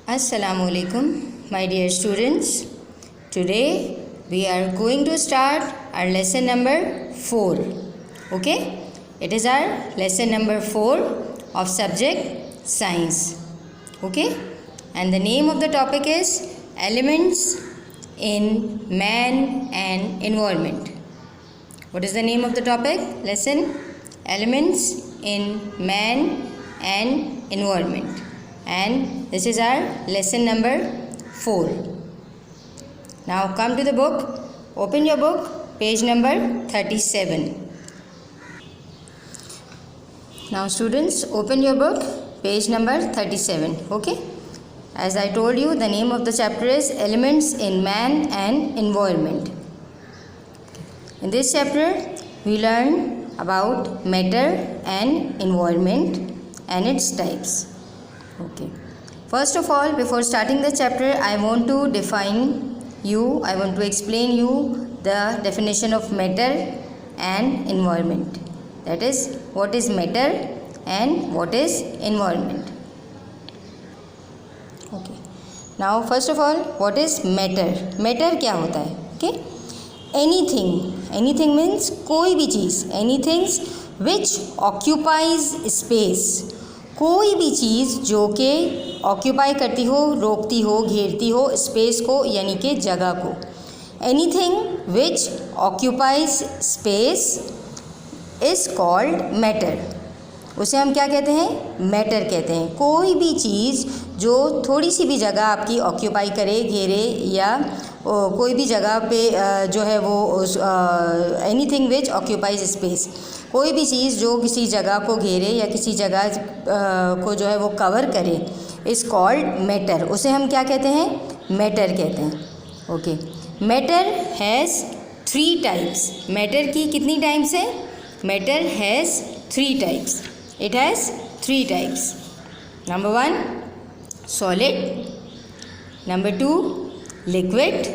Assalamualaikum, my dear students. Today we are going to start our lesson number 4. Okay, it is our lesson number 4 of subject science. Okay, and the name of the topic is elements in man and environment. What is the name of the topic? Lesson elements in man and environment. And this is our lesson number 4. Now come to the book. Open your book, page number 37. Now students, open your book, page number 37. Okay. As I told you, the name of the chapter is Elements in Man and Environment. In this chapter, we learn about matter and environment and its types. Okay. First of all, before starting the chapter, I want to explain you the definition of matter and environment. That is, what is matter and what is environment. Okay. Now, first of all, what is matter? Matter क्या होता है? Okay. Anything means कोई भी चीज़. Anything which occupies space. कोई भी चीज़ जो कि occupy करती हो, रोकती हो, घेरती हो स्पेस को यानी कि जगह को. Anything which occupies space is called matter. उसे हम क्या कहते हैं? मैटर कहते हैं. कोई भी चीज़ जो थोड़ी सी भी जगह आपकी ऑक्यूपाई करे, घेरे या कोई भी जगह पे जो है वो एनीथिंग विच ऑक्यूपाइज स्पेस. कोई भी चीज़ जो किसी जगह को घेरे या किसी जगह को जो है वो कवर करे इज़ कॉल्ड मैटर. उसे हम क्या कहते हैं? मैटर कहते हैं. Okay. Matter has 3 types. Matter की कितनी टाइप्स है? Matter has 3 types. It has 3 types. Number 1 solid, number 2 liquid,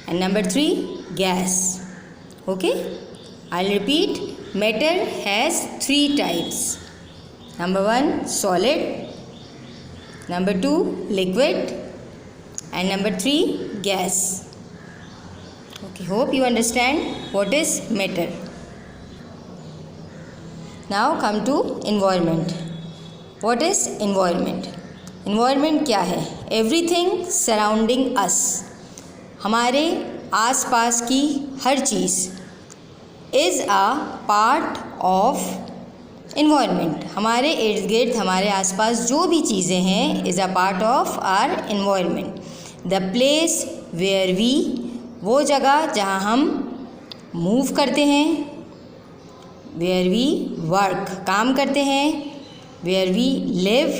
and number 3 gas. Okay, I'll repeat. Matter has 3 types. Number 1 solid, number 2 liquid, and number 3 gas. Okay, hope you understand what is matter. Now come to environment. What is environment? Environment क्या है? Everything surrounding us. हमारे आसपास की हर चीज़ is a part of environment. हमारे इर्द गिर्द हमारे आसपास जो भी चीज़ें हैं is a part of our environment. The place where we, वो जगह जहाँ हम move करते हैं, where we work, काम करते हैं, where we live,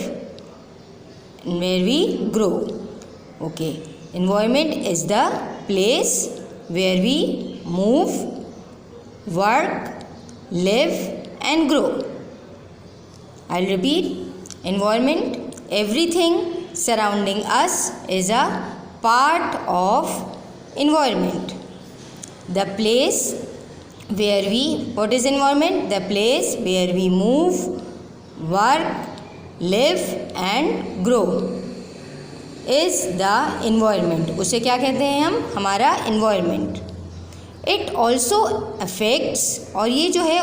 where we grow. Okay, environment is the place where we move, work, live and grow. I'll repeat. Environment, everything surrounding us is a part of environment. The place where we, what is environment? The place where we move, work, live and grow is the environment. उसे क्या कहते हैं हम? हमारा environment. It also affects, और ये जो है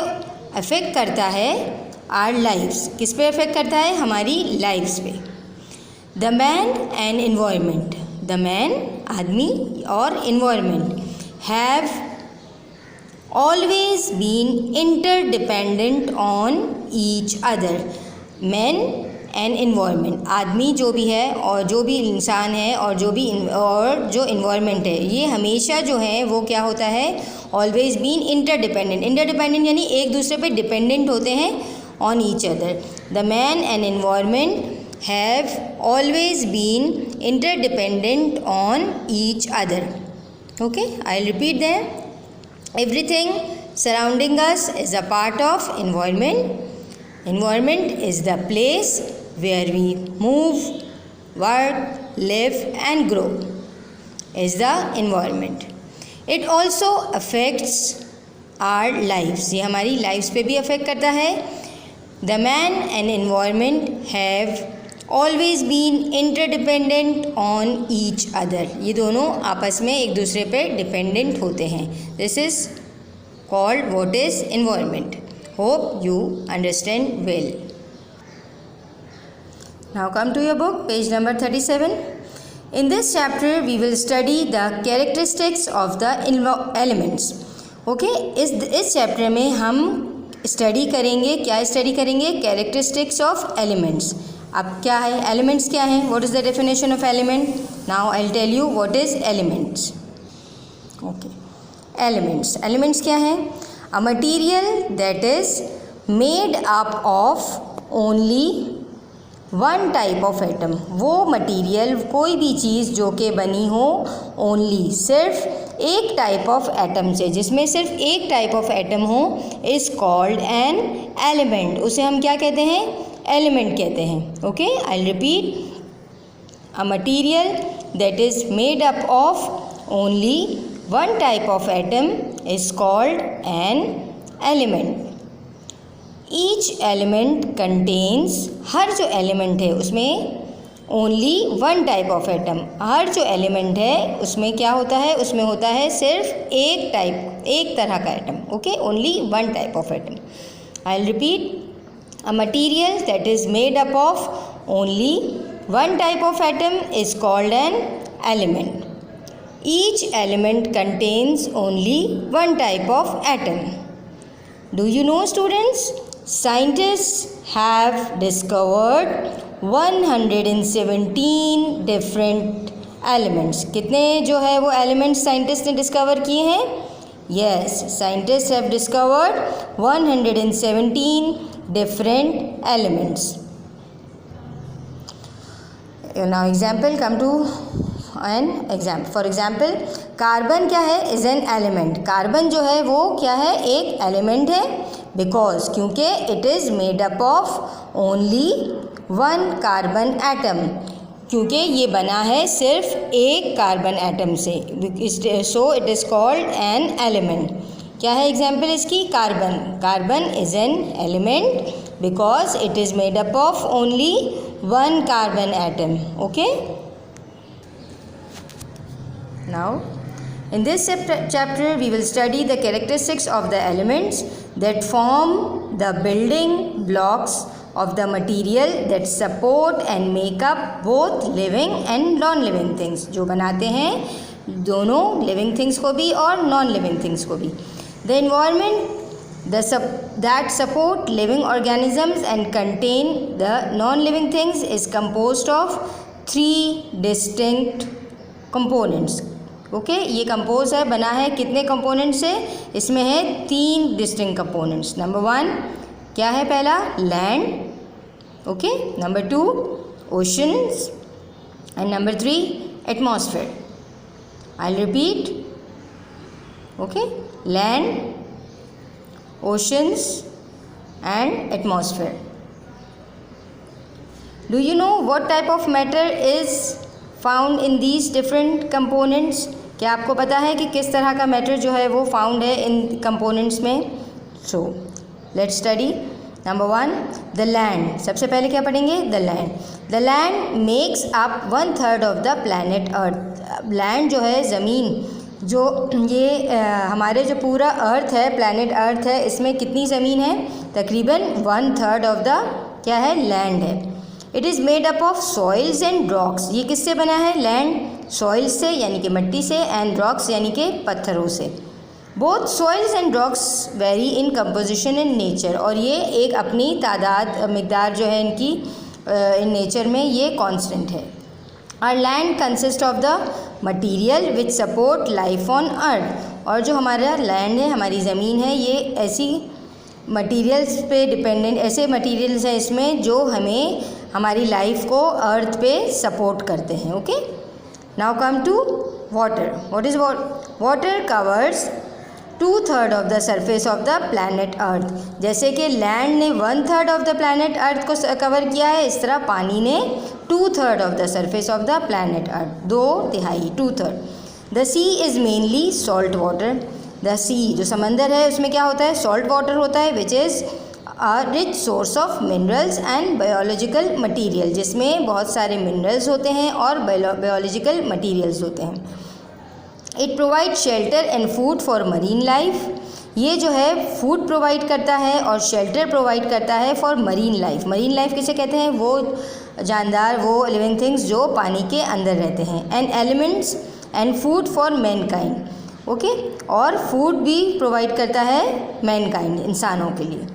affect करता है our lives. किस पे affect करता है? हमारी lives पे. The man and environment. The man, आदमी और environment have always been interdependent on each other. Man and environment, आदमी जो भी है और जो भी इंसान है और जो इन्वायरमेंट है, ये हमेशा जो है वो क्या होता है? Always been interdependent. इंटरडिपेंडेंट यानी एक दूसरे पे डिपेंडेंट होते हैं on each other. The man and environment have always been interdependent on each other. Okay, I repeat that. Everything surrounding us is a part of environment. Environment is the place where we move, work, live and grow is the environment. It also affects our lives. ये हमारी lives पे भी affect करता है. The man and environment have always been interdependent on each other, ये दोनों आपस में एक दूसरे पे डिपेंडेंट होते हैं. This is called what is environment. Hope you understand well. Now come to your book, page number 37. In this chapter we will study the characteristics of the elements. Okay, इस चैप्टर में हम study करेंगे, क्या study करेंगे? Characteristics of elements. अब क्या है elements, क्या है? What is the definition of element? Now I will tell you what is elements. Okay, elements क्या है? A material that is made up of only one type of atom. वो material, कोई भी चीज़ जो कि बनी हो ओनली सिर्फ एक टाइप ऑफ एटम से, जिसमें सिर्फ एक टाइप ऑफ एटम हो, इज़ कॉल्ड एन एलिमेंट. उसे हम क्या कहते हैं? एलिमेंट कहते हैं. Okay, I repeat, a material that is made up of only one type of atom is called an element. Each element contains, हर जो एलिमेंट है उसमें only one type of atom, हर जो एलिमेंट है उसमें क्या होता है? उसमें होता है सिर्फ एक तरह का atom. Okay, only one type of atom. I will repeat, a material that is made up of only one type of atom is called an element. Each element contains only one type of atom. Do you know students? Scientists have discovered 117 different elements. कितने जो है वो elements scientist ने discover किए हैं? Yes, scientists have discovered 117 different elements. Now example, come to an example. For example, carbon क्या है? Is an element. Carbon जो है वो क्या है? एक एलिमेंट है. बिकॉज, क्योंकि it is made up of only one carbon atom, क्योंकि ये बना है सिर्फ एक कार्बन एटम से, so it is called an element. क्या है एग्जाम्पल इसकी? Carbon. Carbon is an element because it is made up of only one carbon atom. Okay, now in this chapter we will study the characteristics of the elements that form the building blocks of the material that support and make up both living and non-living things. जो बनाते हैं दोनों living things को भी और non-living things को भी. The environment that support living organisms and contain the non-living things is composed of 3 distinct components. Okay, ये कंपोज है, बना है कितने कंपोनेंट से? इसमें है 3 डिस्टिंक्ट कंपोनेंट्स. नंबर 1 क्या है? पहला land. Okay, number 2 oceans and number 3 atmosphere. I repeat. Okay, land, oceans and atmosphere. Do you know what type of matter is found in these different components? क्या आपको पता है कि किस तरह का मैटर जो है वो फाउंड है इन कंपोनेंट्स में? So let's study. Number 1 the land. सबसे पहले क्या पढ़ेंगे? The land. The land makes up 1/3 of the planet earth. Land जो है ज़मीन, जो ये हमारे जो पूरा अर्थ है, प्लैनेट अर्थ है, इसमें कितनी ज़मीन है? तकरीबन 1/3 ऑफ द क्या है? लैंड है. It is made up of soils and rocks. ये किससे बना है? लैंड सॉइल से यानी कि मिट्टी से, एंड रॉक्स यानी कि पत्थरों से. Both soils and rocks very in composition in nature. और ये एक अपनी तादाद मिकदार जो है इनकी इन नेचर में ये कांस्टेंट है. Our land consist of the material which support life on earth. और जो हमारा लैंड है, हमारी ज़मीन है, ये ऐसी मटीरियल्स पे डिपेंडेंट, ऐसे मटीरियल्स हैं इसमें जो हमें हमारी लाइफ को अर्थ पे सपोर्ट करते हैं. Okay, now come to water. What is water? Covers 2/3 of the surface of the planet earth. जैसे कि लैंड ने 1/3 ऑफ द प्लैनेट अर्थ को कवर किया है, इस तरह पानी ने 2/3 of the surface of the planet earth, 2/3, 2/3. The sea is mainly salt water. The sea जो समंदर है उसमें क्या होता है? सॉल्ट वाटर होता है, which is a rich source of minerals and biological material, जिसमें बहुत सारे minerals होते हैं और biological materials होते हैं. It provides shelter and food for marine life. ये जो है फूड प्रोवाइड करता है और शेल्टर प्रोवाइड करता है for marine life. Marine life किसे कहते हैं? वो जानदार, वो लिविंग थिंग्स जो पानी के अंदर रहते हैं. And elements and food for mankind. Okay, और फूड भी प्रोवाइड करता है मैनकाइंड, इंसानों के लिए.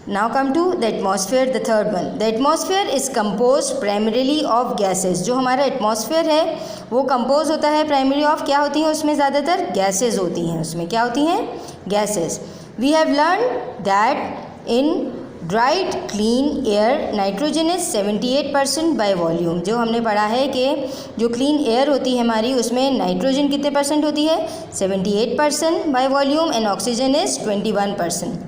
Now come to the atmosphere, the third one. The atmosphere is compose primarily of gases. जो हमारा एटमॉस्फेयर है वो कंपोज होता है प्राइमरी ऑफ, क्या होती हैं उसमें? ज़्यादातर गैसेज होती हैं. उसमें क्या होती हैं? Gases. We have learn that in dried clean air nitrogen is 78% by volume. जो हमने पढ़ा है कि जो क्लीन एयर होती है हमारी, उसमें नाइट्रोजन कितने परसेंट होती है? 78% by volume. And oxygen is 21%.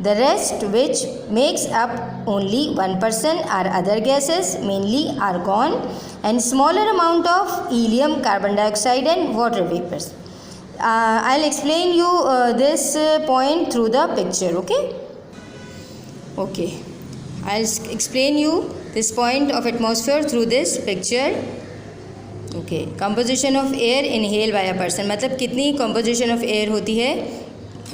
The rest, which makes up only 1%, are other gases, mainly argon and smaller amount of helium, carbon dioxide and water vapors. I'll explain you this point through the picture. Okay, I'll explain you this point of atmosphere through this picture. Okay, composition of air inhaled by a person. मतलब कितनी composition of air होती है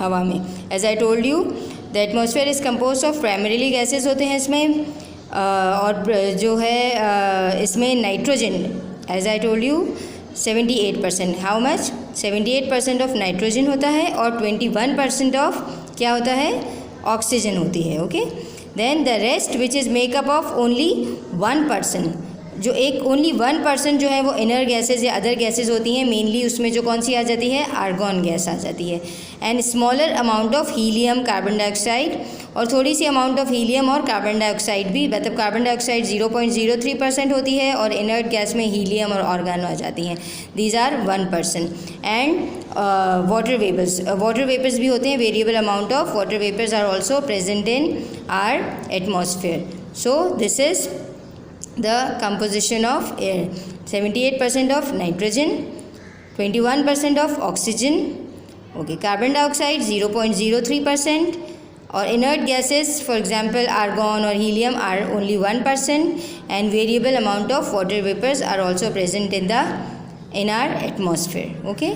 हवा में? As I told you, the atmosphere is compose of primarily gases होते हैं इसमें, और जो है इसमें nitrogen, as I told you 78%. How much? 78% of nitrogen होता है और 21% ऑफ क्या होता है? ऑक्सीजन होती है. Okay, then the rest which is make up of only 1%. जो एक ओनली 1% जो है वो इनर गैसेज या अदर गैसेज होती हैं. मेनली उसमें जो कौन सी आ जाती है? आर्गॉन गैस आ जाती है. And smaller amount of helium, carbon dioxide, और थोड़ी सी अमाउंट ऑफ हीलियम और कार्बन डाइऑक्साइड भी, मतलब कार्बन डाइऑक्साइड 0.03% होती है और इनर्ट गैस में हीलियम और ऑर्गन आ जाती हैं. These are 1%. And water vapours भी होते हैं. Variable amount of water vapours are also present in our atmosphere. So this is the composition of air. 78% of nitrogen, 21% of oxygen, okay, carbon dioxide 0.03%, और inert gases for example argon or helium are only 1%, and variable amount of water vapors are also present in our atmosphere. Okay,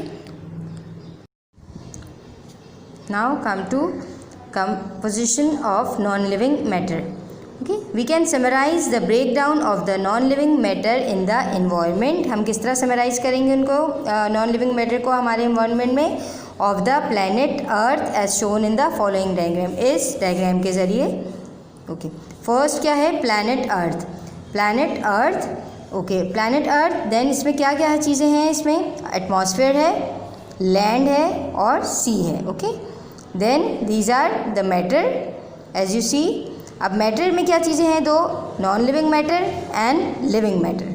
now come to composition of non-living matter. Okay, we can summarize the breakdown of the non-living matter in the environment. हम किस तरह summarize करेंगे उनको non-living matter को हमारे environment में? Of the planet Earth as shown in the following diagram. इस diagram के ज़रिए. Okay, first क्या है? Planet Earth. Planet Earth. Okay, Planet Earth. Then इसमें क्या क्या चीज़ें हैं? इसमें atmosphere है, land है और sea है. Okay, then these are the matter as you see. अब मैटर में क्या चीज़ें हैं? दो, non living matter and living matter.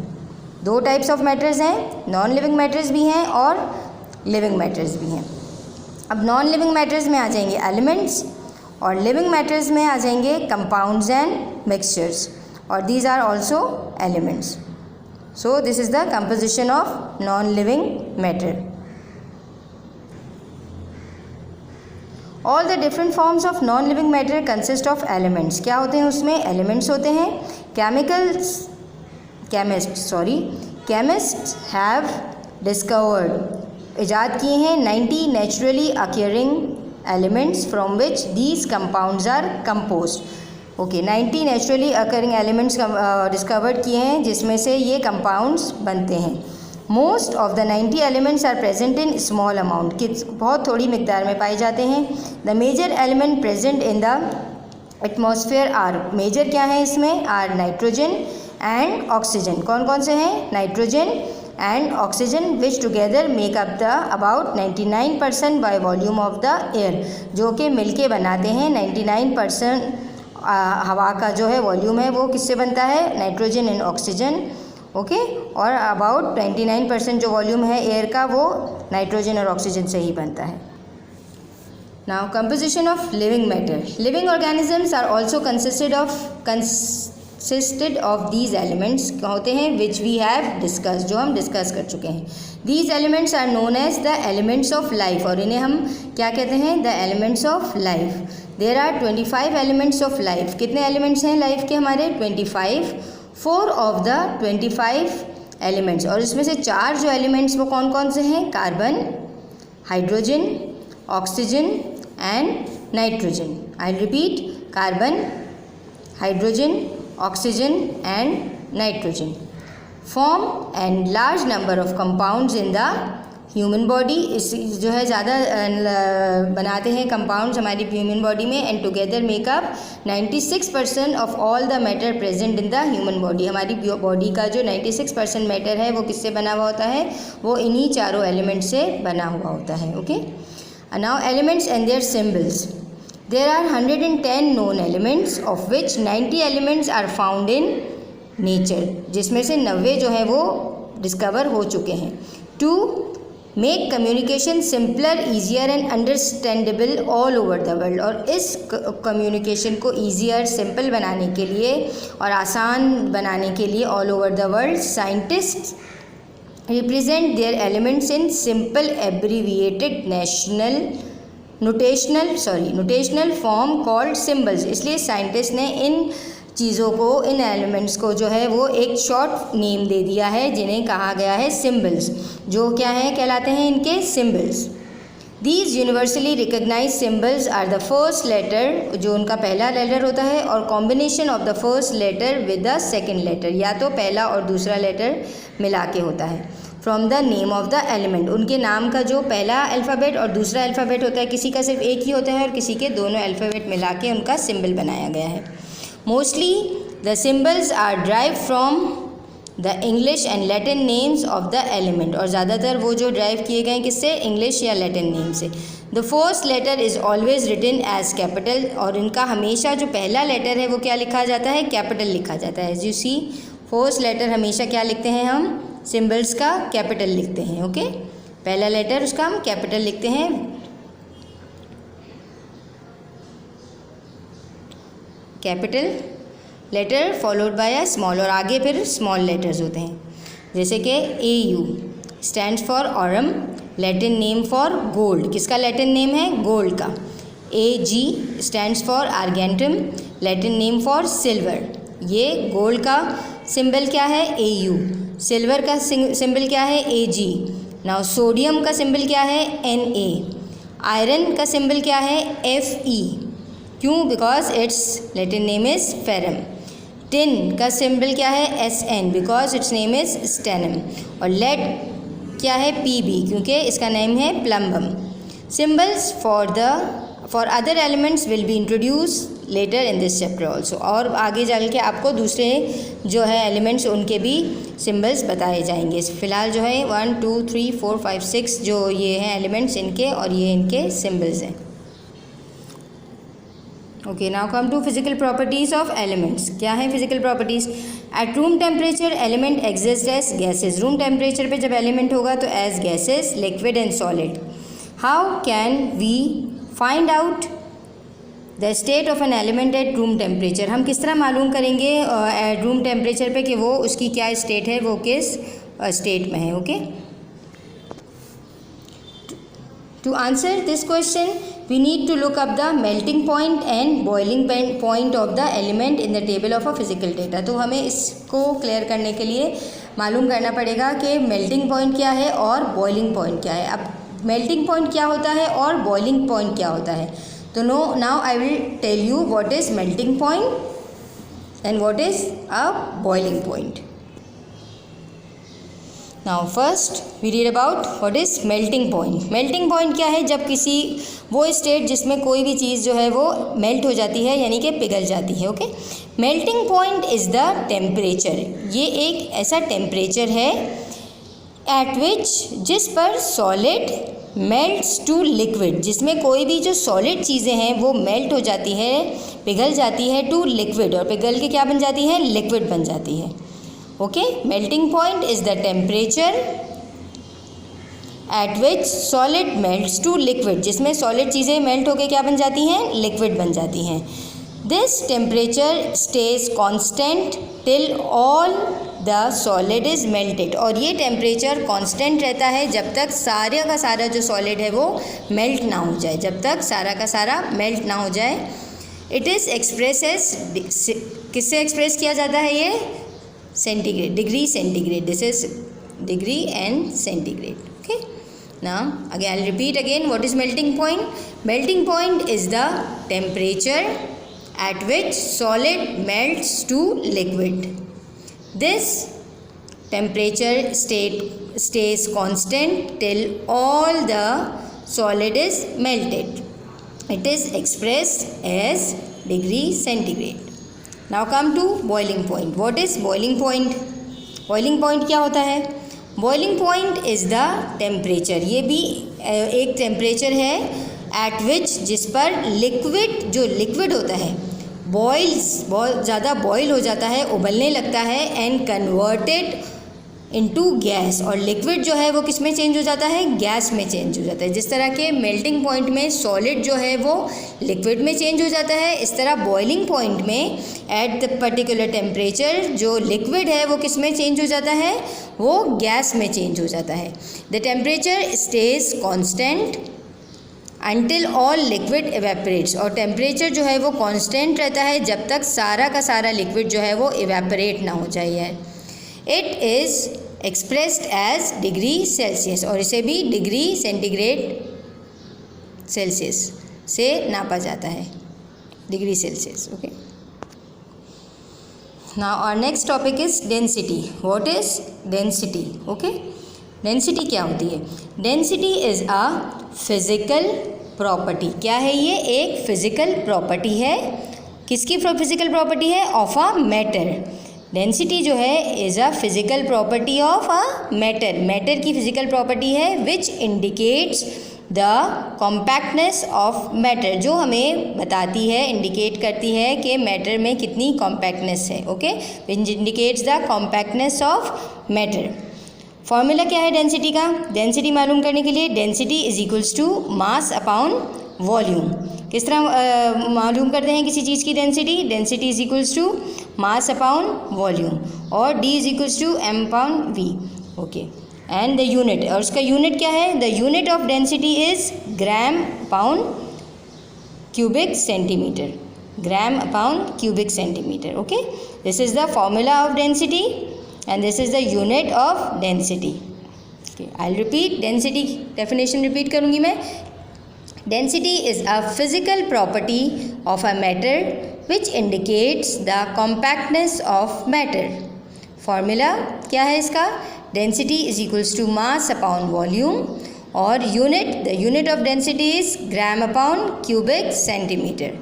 दो टाइप्स ऑफ मैटर्स हैं. नॉन लिविंग मैटर्स भी हैं और लिविंग मैटर्स भी हैं. अब नॉन लिविंग मैटर्स में आ जाएंगे एलिमेंट्स और लिविंग मैटर्स में आ जाएंगे कंपाउंड्स एंड मिक्सचर्स, और these are also elements. So this is the composition of non living matter. All the different forms of non living matter consist of elements. क्या होते हैं उसमें? एलिमेंट्स होते हैं. केमिस्ट हैव डिस्कवर्ड, इजाद किए हैं 90 naturally occurring elements from which these compounds are composed. Okay, 90 naturally occurring elements discovered किए हैं जिसमें से ये कंपाउंड्स बनते हैं. Most of the 90 elements are present in small amount, कि बहुत थोड़ी मिकदार में पाए जाते हैं. The major element present in the atmosphere are, major क्या है इसमें? Are nitrogen and oxygen. कौन कौन से हैं? Nitrogen and oxygen, which together make up the about 99% by volume of the air, जो कि मिलके बनाते हैं 99% हवा का जो है वॉल्यूम है वो किससे बनता है? Nitrogen and oxygen. ओके, और अबाउट 99% जो वॉल्यूम है एयर का वो नाइट्रोजन और ऑक्सीजन से ही बनता है. Now composition of living matter. Living organisms are also consisted of these elements होते हैं विच वी हैव डिस्कस, जो हम डिस्कस कर चुके हैं. These elements are known as the elements of life, और इन्हें हम क्या कहते हैं? The elements of life. There are 25 elements of life. कितने एलिमेंट्स हैं लाइफ के हमारे? 25। 4 ऑफ द 25 एलिमेंट्स, और इसमें से 4 जो एलिमेंट्स वो कौन कौन से हैं? Carbon, hydrogen, oxygen and nitrogen. I repeat, carbon, hydrogen, oxygen and nitrogen form and large number of compounds in the human body. इस जो है ज़्यादा बनाते हैं कंपाउंड्स हमारी ह्यूमन बॉडी में, and together makeup 96% of all the matter present in the human body. हमारी body का जो 96% मैटर है वो किससे बना हुआ होता है? वो इन्हीं चारों एलिमेंट से बना हुआ होता है। Okay, now elements and their symbols. There are 110 known elements of which 90 elements are found in nature, जिसमें से 90 जो है वो डिस्कवर हो चुके हैं। To make communication simpler, easier and understandable all over the world. और इस कम्युनिकेशन को ईजियर, सिंपल बनाने के लिए और आसान बनाने के लिए all over the world scientist represent their elements in simple abbreviated notational form called symbols. इसलिए साइंटिस्ट ने इन चीज़ों को, इन एलिमेंट्स को जो है वो एक शॉर्ट नेम दे दिया है, जिन्हें कहा गया है सिम्बल्स। जो क्या है, कहलाते हैं इनके symbols. These universally recognize symbols are the first letter, जो उनका पहला लेटर होता है, और combination of the first letter with the second letter, या तो पहला और दूसरा लेटर मिला के होता है। From the name of the element, उनके नाम का जो पहला अल्फ़ाबेट और दूसरा अल्फ़ाबेट होता है, किसी का सिर्फ एक ही होता है और किसी के दोनों अल्फ़ाबेट मिला के उनका सिंबल बनाया गया है। Mostly the symbols are drive from the English and Latin names of the element, और ज़्यादातर वो जो ड्राइव किए गए किससे? इंग्लिश या लैटिन नेम से। The first letter is always written as capital, और इनका हमेशा जो पहला लेटर है वो क्या लिखा जाता है? कैपिटल लिखा जाता है। As you see, first letter हमेशा क्या लिखते हैं हम? सिम्बल्स का कैपिटल लिखते हैं। ओके, पहला लेटर उसका हम कैपिटल लिखते हैं। Capital letter followed by a small, और आगे फिर स्मॉल लेटर्स होते हैं, जैसे कि AU stands for aurum, Latin name for gold. किसका लैटिन नेम है? गोल्ड का। AG stands for argentum, Latin name for silver. ये गोल्ड का सिंबल क्या है? AU। सिल्वर का सिंबल क्या है? AG। नाउ सोडियम का सिंबल क्या है? Na। आयरन का सिंबल क्या है? Fe। क्यों? Because its Latin name is ferrum. Tin का सिंबल क्या है? Sn, because its name is stannum. और लेड क्या है? Pb, क्योंकि इसका नेम है plumbum. Symbols for other elements will be introduce later in this chapter also, और आगे चल के आपको दूसरे जो है एलिमेंट्स उनके भी सिम्बल्स बताए जाएंगे। फ़िलहाल जो है 1 2 3 4 5 6 जो ये हैं एलिमेंट्स इनके, और ये इनके सिम्बल्स हैं। Okay, now come to physical properties of elements. क्या है physical properties? At room temperature element exist as gases. Room temperature पे जब एलिमेंट होगा तो as gases, liquid and solid. How can we find out the state of an element at room temperature? हम किस तरह मालूम करेंगे एट रूम टेम्परेचर पे कि वो उसकी क्या स्टेट है, वो किस स्टेट में है? Okay, to answer this question we need to look up the melting point and boiling point of the element in the table of a physical data। तो हमें इसको क्लियर करने के लिए मालूम करना पड़ेगा कि मेल्टिंग पॉइंट क्या है और बॉइलिंग पॉइंट क्या है। अब मेल्टिंग पॉइंट क्या होता है और बॉइलिंग पॉइंट क्या होता है, तो now I will tell you what is melting point and what is a boiling point. Now first we read about what is melting point. Melting point क्या है? जब किसी वो स्टेट जिसमें कोई भी चीज़ जो है वो मेल्ट हो जाती है, यानी कि पिघल जाती है। Okay, melting point is the temperature. ये एक ऐसा टेम्परेचर है एट विच, जिस पर सॉलिड मेल्ट्स टू लिक्विड, जिसमें कोई भी जो सॉलिड चीज़ें हैं वो मेल्ट हो जाती है, पिघल जाती है टू लिक्विड, और पिघल के क्या बन जाती है? लिक्विड बन जाती है। Okay, melting point is the temperature at which solid melts to liquid, जिसमें सॉलिड चीज़ें मेल्ट होकर क्या बन जाती हैं? लिक्विड बन जाती हैं। This temperature stage constant till all the solid is melted, और ये टेम्परेचर कांस्टेंट रहता है जब तक सारा का सारा जो सॉलिड है वो मेल्ट ना हो जाए, जब तक सारा का सारा मेल्ट ना हो जाए। इट इज़ एक्सप्रेस एज, किससे एक्सप्रेस किया जाता है ये? Centigrade, degree centigrade. This is degree and centigrade. Okay, now again I'll repeat again, what is melting point? Melting point is the temperature at which solid melts to liquid. This temperature stays constant till all the solid is melted. It is expressed as degree centigrade. Now come to boiling point. What is boiling point? Boiling point क्या होता है? Boiling point is the temperature, ये भी एक temperature है eight विच, जिस पर liquid, जो लिक्विड होता है बॉइल्स, बहुत ज़्यादा बॉयल हो जाता है, उबलने लगता है, एंड कन्वर्टेड इनटू गैस, और लिक्विड जो है वो किस में चेंज हो जाता है? गैस में चेंज हो जाता है। जिस तरह के मेल्टिंग पॉइंट में सॉलिड जो है वो लिक्विड में चेंज हो जाता है, इस तरह बॉइलिंग पॉइंट में एट द पर्टिकुलर टेम्परेचर जो लिक्विड है वो किस में चेंज हो जाता है? वो गैस में चेंज हो जाता है। The temperature stage constant until all liquid evaporates, और टेम्परेचर जो है वो कॉन्स्टेंट रहता है जब तक सारा का सारा लिक्विड जो है वो इवेपरेट ना हो जाए। It is expressed as degree Celsius, और इसे भी डिग्री सेंटीग्रेड सेल्सियस से नापा जाता है, degree Celsius. Okay, now our next topic is density. What is density? Okay, density क्या होती है? Density is a physical property. क्या है ये? एक फिजिकल प्रॉपर्टी है। किसकी फिजिकल प्रॉपर्टी है? Of a matter. डेंसिटी जो है is a physical property of a matter, matter की फिजिकल प्रॉपर्टी है, which indicates the compactness of matter, जो हमें बताती है, इंडिकेट करती है कि मैटर में कितनी कॉम्पैक्टनेस है। Okay, which indicates the compactness of matter. Formula क्या है डेंसिटी का? डेंसिटी मालूम करने के लिए, density is equals to mass upon volume. किस तरह मालूम करते हैं किसी चीज़ की density? Density is equals to mass upon volume, और D is equals to M upon V. Okay, and the unit, और उसका यूनिट क्या है? The unit of density is gram upon cubic centimetre, gram upon cubic centimetre. Okay, this is the formula of density and this is the unit of density. Okay, I will repeat density definition repeat करूँगी मैं। Density is a physical property of a matter which indicates the compactness of matter. Formula क्या है इसका? Density is equals to mass upon volume, और unit, the unit of density is gram upon cubic centimeter.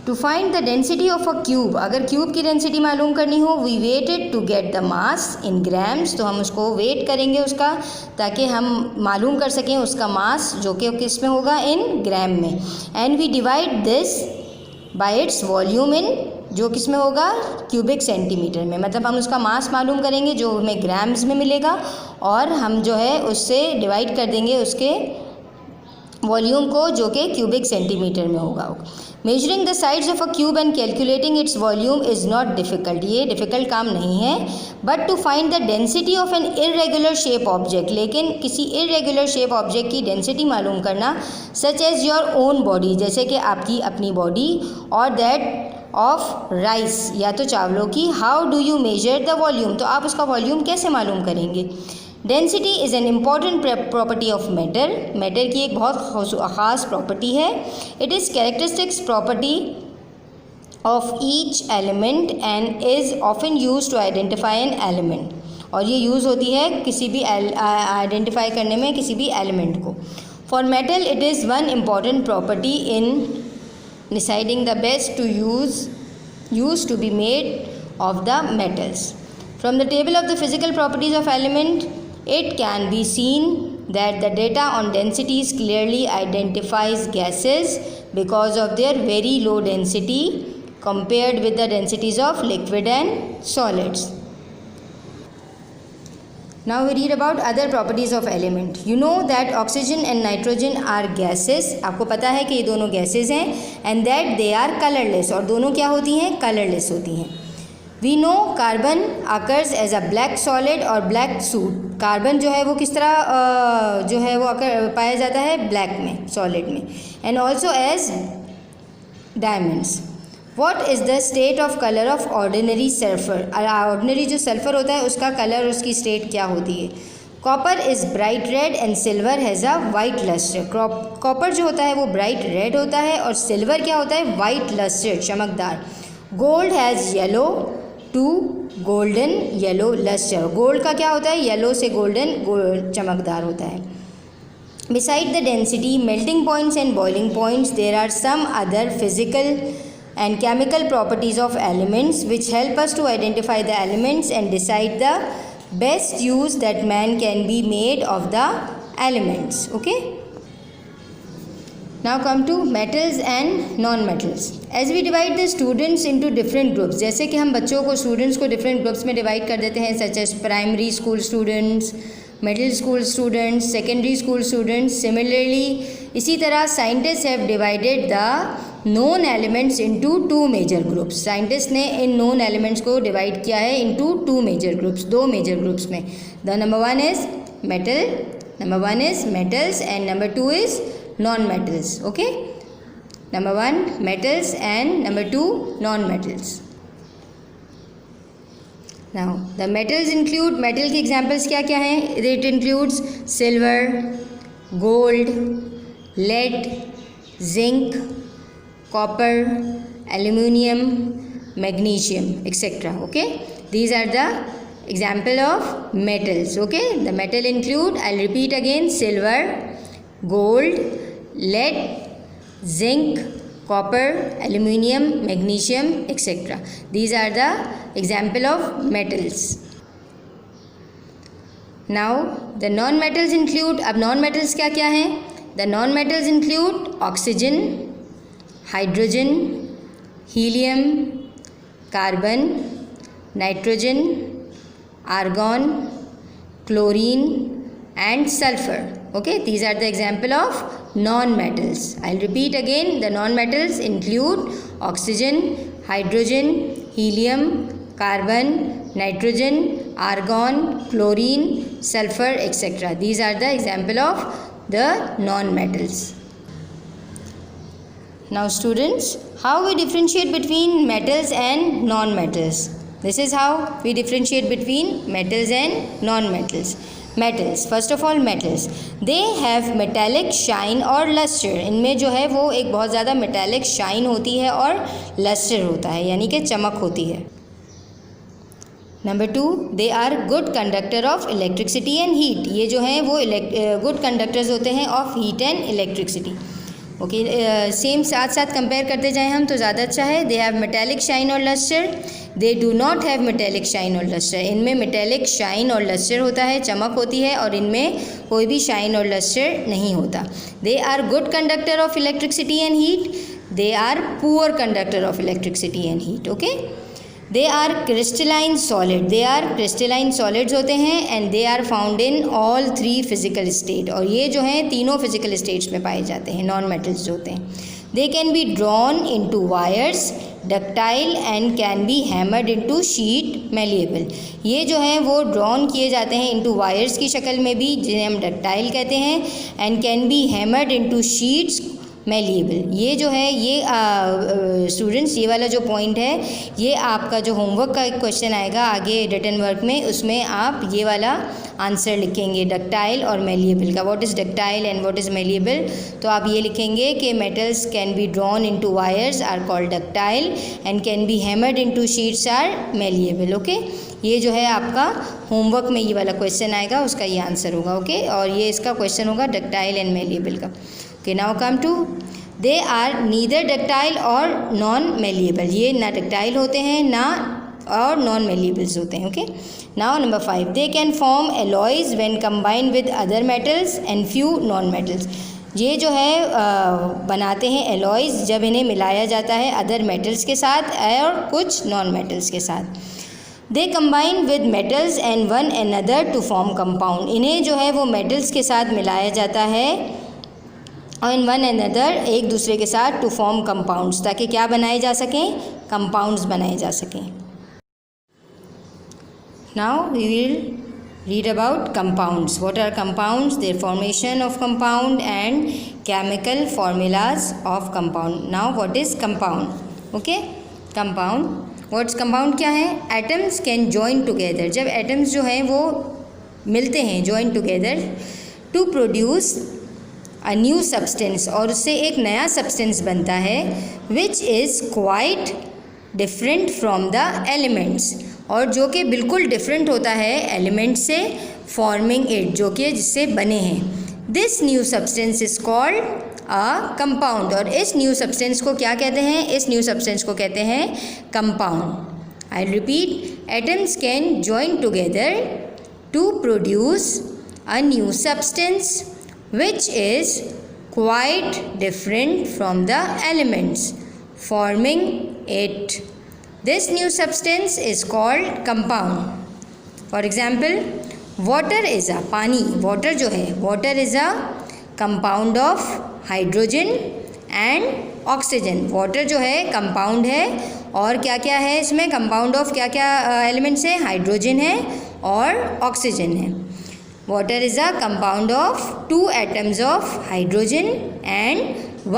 To find the density of a cube, अगर cube की density मालूम करनी हो, we weighted to get the mass in grams, तो हम उसको wait करेंगे उसका, ताकि हम मालूम कर सकें उसका मास, जो कि किस में होगा? इन ग्राम में। And we divide this by its volume in, जो किस में होगा? क्यूबिक सेंटीमीटर में। मतलब हम उसका मास मालूम करेंगे जो हमें ग्राम्स में मिलेगा, और हम जो है उससे डिवाइड कर देंगे उसके वॉल्यूम को, जो कि क्यूबिक सेंटीमीटर में होगा। Measuring the sides of a cube and calculating its volume is not difficult, ये डिफ़िकल्ट काम नहीं है। But to find the density of an irregular shape object, लेकिन किसी इरेगुलर शेप ऑब्जेक्ट की डेंसिटी मालूम करना, such as your own body, जैसे कि आपकी अपनी बॉडी, और दैट ऑफ राइस, या तो चावलों की, how do you measure the volume, तो आप उसका वॉल्यूम कैसे मालूम करेंगे? Density is an important property of matter, matter की एक बहुत ख़ास प्रॉपर्टी है। It is characteristics property of each element and is often use to identify an element, और ये यूज़ होती है किसी भी आइडेंटिफाई करने में किसी भी एलिमेंट को। For metal it is one important property in deciding the best to use to be made of the metals. From the table of the physical properties of element, it can be seen that the data on densities clearly identifies gases because of their very low density compared with the densities of liquid and solids. Now we read about other properties of element. You know that oxygen and nitrogen are gases. आपको पता है कि ये दोनों gases हैं and that they are colorless. और दोनों क्या होती हैं? Colorless होती हैं. We know carbon occurs as a black solid और black soot. कार्बन जो है वो किस तरह जो है वो पाया जाता है? ब्लैक में, सॉलिड में. And also as diamonds. What is the state of color of ordinary sulfur? Ordinary जो सल्फर होता है उसका कलर, उसकी स्टेट क्या होती है? Copper is bright red and silver has a white lustre. Copper जो होता है वो ब्राइट रेड होता है और सिल्वर क्या होता है? वाइट लस्टर, चमकदार. Gold has yellow to golden yellow lustre. Gold का क्या होता है? येलो से गोल्डन चमकदार होता है. Beside the density, melting points and boiling points, there are some other physical and chemical properties of elements which help us to identify the elements and decide the best use that man can be made of the elements. Okay? Now come to metals and non-metals. As we divide the students into different groups, जैसे कि हम बच्चों को, students को different groups में divide कर देते हैं, such as primary school students, middle school students, secondary school students. Similarly इसी तरह scientist have divided the known elements into two major groups. Scientist ने इन नोन एलिमेंट्स को डिवाइड किया है इनटू टू मेजर ग्रुप्स, दो मेजर ग्रुप्स में. The number one is metals and number two is non metals. Okay, number one metals and number two non metals. Now the metals include, metal के examples क्या क्या हैं? It includes silver, gold, lead, zinc, copper, aluminium, magnesium, etc. Okay, these are the example of metals. Okay, the metal include, I'll repeat again, silver, gold, lead, zinc, copper, aluminium, magnesium, etc. These are the example of metals. Now the non-metals include, अब non-metals क्या क्या हैं? The non-metals include oxygen, hydrogen, helium, carbon, nitrogen, argon, chlorine and sulfur. Okay, these are the example of non-metals. I'll repeat again, the non-metals include oxygen, hydrogen, helium, carbon, nitrogen, argon, chlorine, sulfur, etc. These are the example of the non-metals. Now students, how we differentiate between metals and non-metals? This is how we differentiate between metals and non-metals. Metals, first of all metals, they have metallic shine और luster. इनमें जो है वो एक बहुत ज़्यादा metallic shine होती है और luster होता है, यानी कि चमक होती है. Number 2, they are good conductor of electricity and heat. ये जो हैं वो good conductors होते हैं of heat and electricity. Okay, same साथ साथ कंपेयर करते जाएं हम तो ज़्यादा अच्छा है. दे हैव मेटेलिक शाइन और lustre, they do not have metallic shine और लस्टर. इनमें मेटेलिक शाइन और लस्टर होता है, चमक होती है, और इनमें कोई भी शाइन और लस्टर नहीं होता. They are good conductor of electricity and heat, they are poor conductor of electricity and heat. Okay, they are crystalline solid, they are crystalline solids होते हैं and they are found in all 3 physical state. और ये जो हैं तीनों physical states में पाए जाते हैं, नॉन मेटल्स जो होते हैं. They can be drawn into wires, ductile and can be hammered into sheet, malleable. ये जो हैं वो ड्रॉन किए जाते हैं इनटू वायर्स की शक्ल में भी, जिन्हें हम डक्टाइल कहते हैं, and can be hammered into sheets, malleable. ये जो है ये स्टूडेंट्स, ये वाला जो पॉइंट है ये आपका जो होमवर्क का एक क्वेश्चन आएगा आगे रिटन वर्क में, उसमें आप ये वाला आंसर लिखेंगे डक्टाइल और मेलिएबल का. What is ductile and what is malleable? तो आप ये लिखेंगे कि metals can be drawn into wires are called ductile and can be hammered into sheets are malleable. Okay, ये जो है आपका होमवर्क में ये वाला क्वेश्चन आएगा, उसका ये आंसर होगा. ओके, और ये इसका क्वेश्चन होगा डक्टाइल एंड मेलिएबल का. Okay, now come to, they are neither ductile और non malleable. ये ना ductile होते हैं ना और non malleables होते हैं. Okay, now number 5, they can form alloys when combined with other metals and few non metals. ये जो है बनाते हैं alloys जब इन्हें मिलाया जाता है अदर metals के साथ और कुछ non metals के साथ. They combine with metals and one another to form compound. इन्हें जो है वो मेटल्स के साथ मिलाया जाता है और इन वन अनदर एक दूसरे के साथ टू फॉर्म कंपाउंड्स, ताकि क्या बनाए जा सकें, कंपाउंड्स बनाए जा सकें। Now we will read about compounds. What are compounds? Their formation of compound and chemical formulas of compound. Now what is compound? Okay, compound. What's compound क्या है? Atoms can join together. जब atoms जो हैं वो मिलते हैं, join together to produce a new substance, और उससे एक नया substance बनता है which is quite different from the elements, और जो कि बिल्कुल डिफरेंट होता है एलिमेंट से, फॉर्मिंग इट, जो कि जिससे बने हैं। This new substance is called a compound, और इस न्यू सब्सटेंस को क्या कहते हैं, इस न्यू सब्सटेंस को कहते हैं compound. I repeat, atoms can join together to produce a new substance which is quite different from the elements, forming it. This new substance is called compound. For example, water is a, पानी, water जो है, water is a compound of hydrogen and oxygen. water जो है compound है, और क्या क्या है इसमें, compound of क्या क्या elements है, hydrogen है और oxygen है। water is a compound of 2 atoms of hydrogen and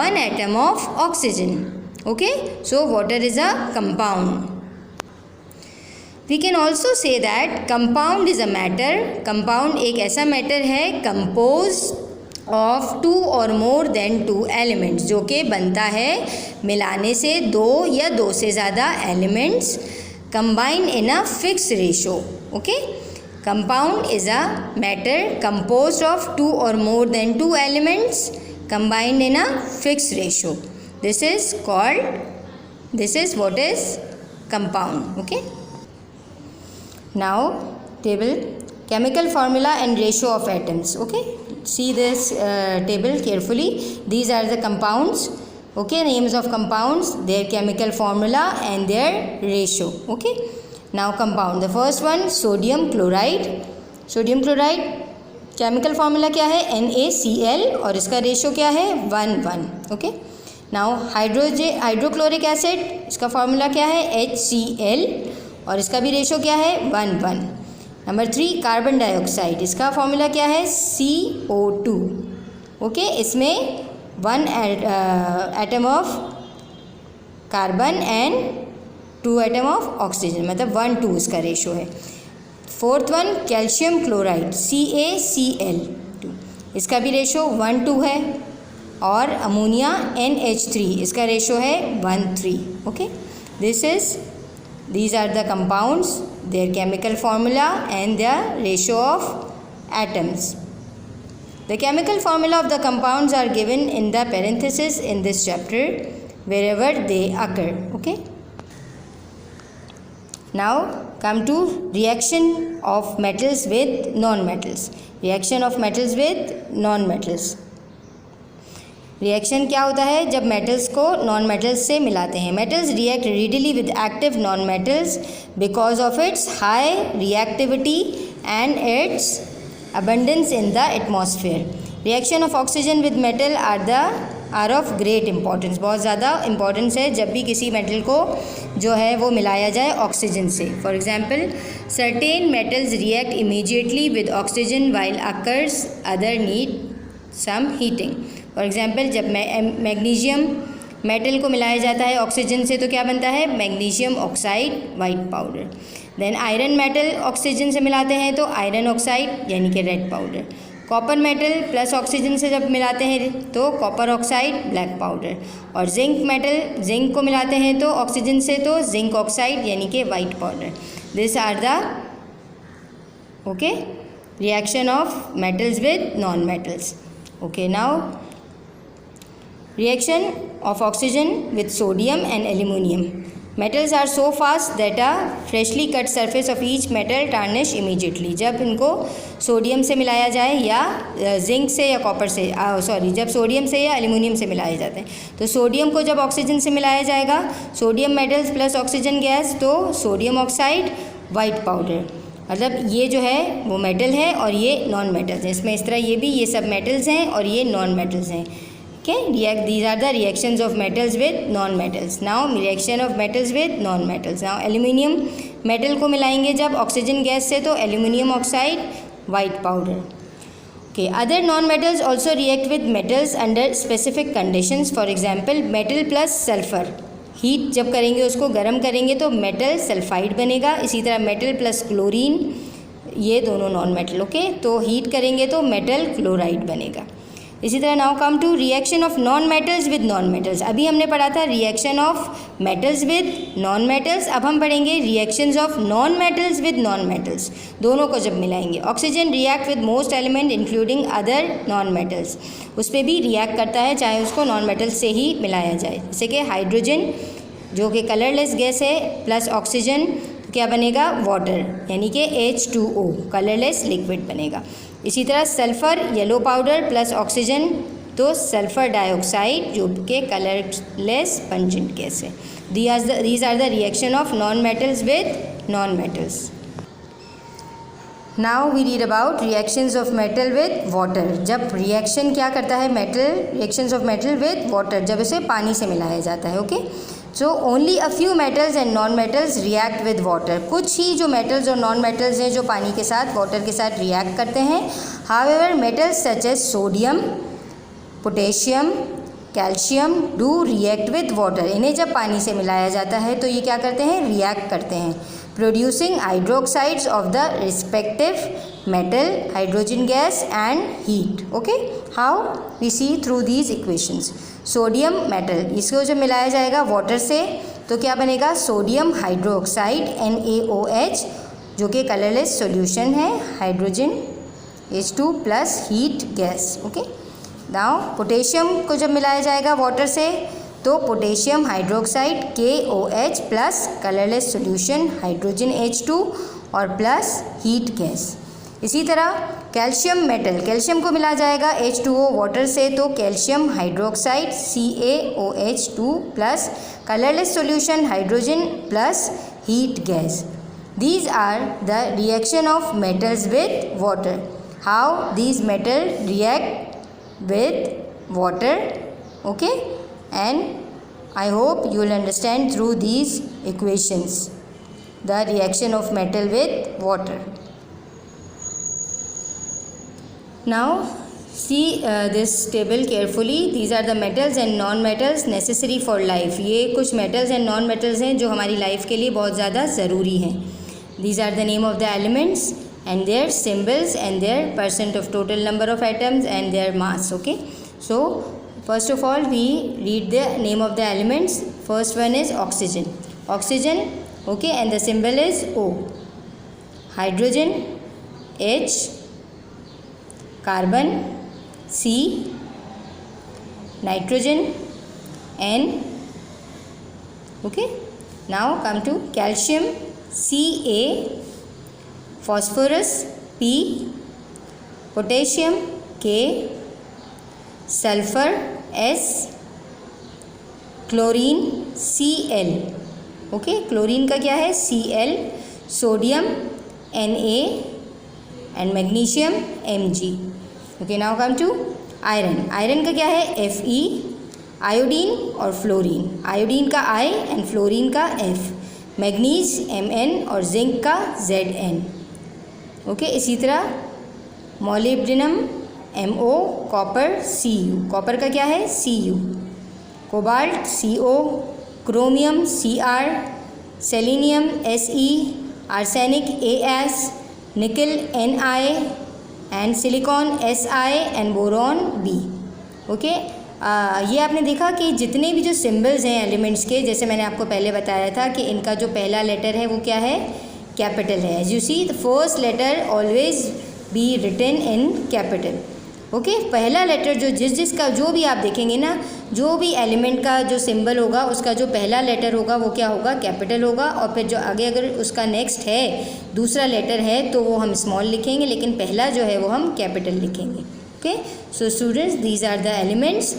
1 atom of oxygen. Okay, so water is a compound. We can also say that compound is a matter. Compound एक ऐसा matter है composed of 2 or more than 2 elements, जो कि बनता है मिलाने से 2 या 2 से ज़्यादा elements combine in a fixed ratio. Okay, compound is a matter composed of 2 or more than 2 elements combined in a fixed ratio. This is what is compound. Okay, now table, chemical formula and ratio of atoms. Okay, see this table carefully. These are the compounds. Okay, names of compounds, their chemical formula and their ratio. Okay, now compound, the first one sodium chloride. sodium chloride chemical formula क्या है, NaCl, और इसका ratio क्या है, 1:1. Okay, now hydrochloric acid, इसका formula क्या है, HCl, और इसका भी रेशो क्या है, 1:1. नंबर 3 कार्बन डाइऑक्साइड, इसका फार्मूला क्या है, CO2. ओके, इसमें 1 atom of carbon and 2 atom of oxygen, मतलब 1:2 इसका रेशो है. Fourth one calcium chloride, CaCl2, इसका भी रेशो 1:2 है. और अमोनिया NH3, इसका रेशो है 1:3. Okay, these are the compounds, their chemical formula and their ratio of atoms. The chemical formula of the compounds are given in the parenthesis in this chapter wherever they occur. Okay, now come to reaction of metals with non-metals. Reaction of metals with non-metals. Reaction क्या होता है जब metals को non metals से मिलाते हैं. Metals react readily with active non metals because of its high reactivity and its abundance in the atmosphere. Reaction of oxygen with metal are of great importance, बहुत ज़्यादा इंपॉर्टेंस है जब भी किसी मेटल को जो है वो मिलाया जाए ऑक्सीजन से. For example, certain metals react immediately with oxygen while occurs other need some heating. For example, जब मैग्नीशियम मेटल को मिलाया जाता है ऑक्सीजन से तो क्या बनता है, magnesium oxide white powder. Then iron metal oxygen से मिलाते हैं तो आयरन ऑक्साइड यानी कि red powder. Copper metal plus oxygen से जब मिलाते हैं तो कॉपर ऑक्साइड ब्लैक पाउडर. और जिंक मेटल जिंक को मिलाते हैं तो ऑक्सीजन से तो जिंक ऑक्साइड यानी कि white powder. This are the okay reaction of metals with non metals. Okay, now reaction of oxygen with sodium and aluminum. Metals are so fast that a freshly cut surface of each metal tarnish immediately. जब इनको sodium से मिलाया जाए या zinc से या copper से जब सोडियम से या एल्यूमिनियम से मिलाए जाते हैं तो सोडियम को जब ऑक्सीजन से मिलाया जाएगा, sodium metals plus oxygen gas, तो सोडियम ऑक्साइड वाइट पाउडर। मतलब ये जो है वो मेटल है और ये नॉन मेटल्स हैं। इसमें इस तरह ये भी, ये सब मेटल्स हैं और ये नॉन मेटल्स हैं। Okay, these are the reactions of metals with non metals. Now reaction of metals with non metals. Now aluminium metal को मिलाएंगे जब ऑक्सीजन गैस से, तो aluminium oxide, white powder. Okay, other non metals also react with metals under specific conditions. For example metal plus sulphur, heat जब करेंगे, उसको गर्म करेंगे तो मेटल सल्फाइड बनेगा। इसी तरह मेटल प्लस क्लोरीन, ये दोनों नॉन मेटल। ओके, तो हीट करेंगे तो मेटल क्लोराइड बनेगा। इसी तरह now come to reaction of non metals with non metals. अभी हमने पढ़ा था reaction of metals with non metals, अब हम पढ़ेंगे reactions of non metals with non metals. दोनों को जब मिलाएंगे, oxygen react with most element including other non metals, उस पर भी रिएक्ट करता है चाहे उसको नॉन मेटल्स से ही मिलाया जाए। जैसे कि हाइड्रोजन जो कि कलरलेस गैस है प्लस ऑक्सीजन, क्या बनेगा, वाटर, यानी कि H2O, कलरलेस लिक्विड बनेगा। इसी तरह sulphur yellow powder plus oxygen, तो सल्फ़र डाइऑक्साइड जो कि कलरलेस पंजेंट गैस है। These are the reaction of non metals with non metals. Now we read about reactions of metal with water. जब reaction क्या करता है metal, reactions of metal with water, जब इसे पानी से मिलाया जाता है। Okay, so only a few metals and non metals react with water. कुछ ही जो मेटल्स और नॉन मेटल्स हैं जो पानी के साथ, वाटर के साथ रिएक्ट करते हैं। However metals such as sodium, potassium, calcium do react with water. इन्हें जब पानी से मिलाया जाता है तो ये क्या करते हैं, रिएक्ट करते हैं, producing hydroxides of the respective metal, hydrogen gas and heat. Okay, how we see through these equations. Sodium metal, इसको जब मिलाया जाएगा वाटर से तो क्या बनेगा, सोडियम हाइड्रोक्साइड NaOH, जो कि कलरलेस सॉल्यूशन है, hydrogen H2 plus heat gas. Okay, now potassium को जब मिलाया जाएगा वाटर से तो potassium hydroxide KOH plus colourless solution hydrogen H2 और प्लस हीट गैस। इसी तरह कैल्शियम मेटल, कैल्शियम को मिला जाएगा H2O वाटर से तो calcium hydroxide CaOH2 plus colourless solution hydrogen plus heat gas. These are the reaction of metals with water. How these metals react with water? Okay, and I hope you will understand through these equations the reaction of metal with water. Now see this table carefully. These are the metals and non-metals necessary for life. ये कुछ metals and non-metals हैं जो हमारी life के लिए बहुत ज़्यादा ज़रूरी हैं. These are the name of the elements and their symbols and their percent of total number of atoms and their mass. Okay, so first of all we read the name of the elements. First one is oxygen. Oxygen, okay, and the symbol is O. Hydrogen H, carbon C, nitrogen N. Okay, now come to calcium Ca, phosphorus P, potassium K, sulfur S, chlorine Cl. Okay, chlorine का क्या है, Cl, sodium Na and magnesium Mg. Okay, now come to iron. Iron का क्या है, Fe, iodine और fluorine. Iodine का I and fluorine का F. Manganese Mn और जिंक का Zn. ओके, इसी तरह molybdenum Mo, copper Cu. Copper का क्या है, Cu. Cobalt Co, chromium Cr, selenium Se, arsenic As, nickel Ni and silicon Si and boron B. Okay, ये आपने देखा कि जितने भी जो सिंबल्स हैं एलिमेंट्स के, जैसे मैंने आपको पहले बताया था कि इनका जो पहला लेटर है वो क्या है, कैपिटल है. As you see the first letter always be written in capital. Okay, पहला लेटर जो जिसका जो भी आप देखेंगे ना, जो भी एलिमेंट का जो सिंबल होगा उसका जो पहला लेटर होगा वो क्या होगा, कैपिटल होगा. और फिर जो आगे अगर उसका नेक्स्ट है दूसरा लेटर है तो वो हम स्मॉल लिखेंगे, लेकिन पहला जो है वो हम कैपिटल लिखेंगे. Okay, so students, these are the elements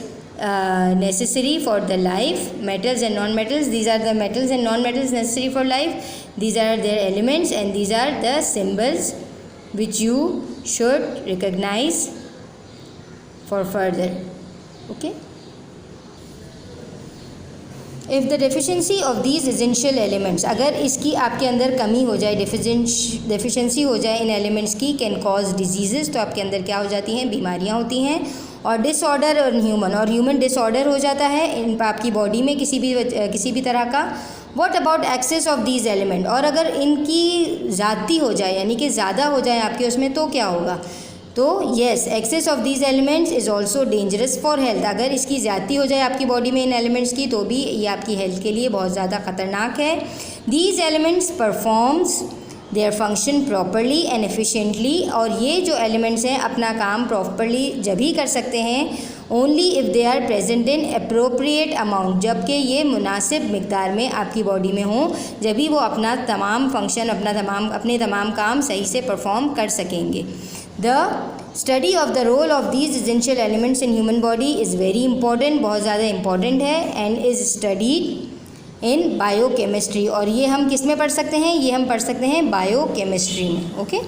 necessary for the life, metals and non-metals. These are the metals and non-metals necessary for life. these are their elements and these are the symbols which you should recognize for further. Okay. If the deficiency of these essential elements, अगर इसकी आपके अंदर कमी हो जाए, deficiency हो जाए इन elements की, can cause diseases, तो आपके अंदर क्या हो जाती हैं, बीमारियां होती हैं. और डिसऑर्डर और ह्यूमन डिसऑर्डर हो जाता है इन आपकी बॉडी में किसी भी तरह का. What about excess of these element, और अगर इनकी ज़्यादती हो जाए यानी कि ज़्यादा हो जाए आपके उसमें, तो क्या होगा. तो yes, excess of these elements is also dangerous for health. अगर इसकी ज़्यादती हो जाए आपकी बॉडी में इन एलिमेंट्स की, तो भी ये आपकी हेल्थ के लिए बहुत ज़्यादा ख़तरनाक है. These elements performs their function properly and efficiently, और ये जो एलिमेंट्स हैं अपना काम प्रॉपरली जब ही कर सकते हैं only if they are present in appropriate amount, जबकि ये मुनासिब मिकदार में आपकी बॉडी में हों, जब भी वो अपना तमाम फंक्शन अपने तमाम काम सही से परफॉर्म कर सकेंगे. The study of the role of these essential elements in human body is very important, बहुत ज़्यादा इंपॉर्टेंट है. And is studied in biochemistry, और ये हम किस में पढ़ सकते हैं, ये हम पढ़ सकते हैं बायोकेमिस्ट्री में. ओके.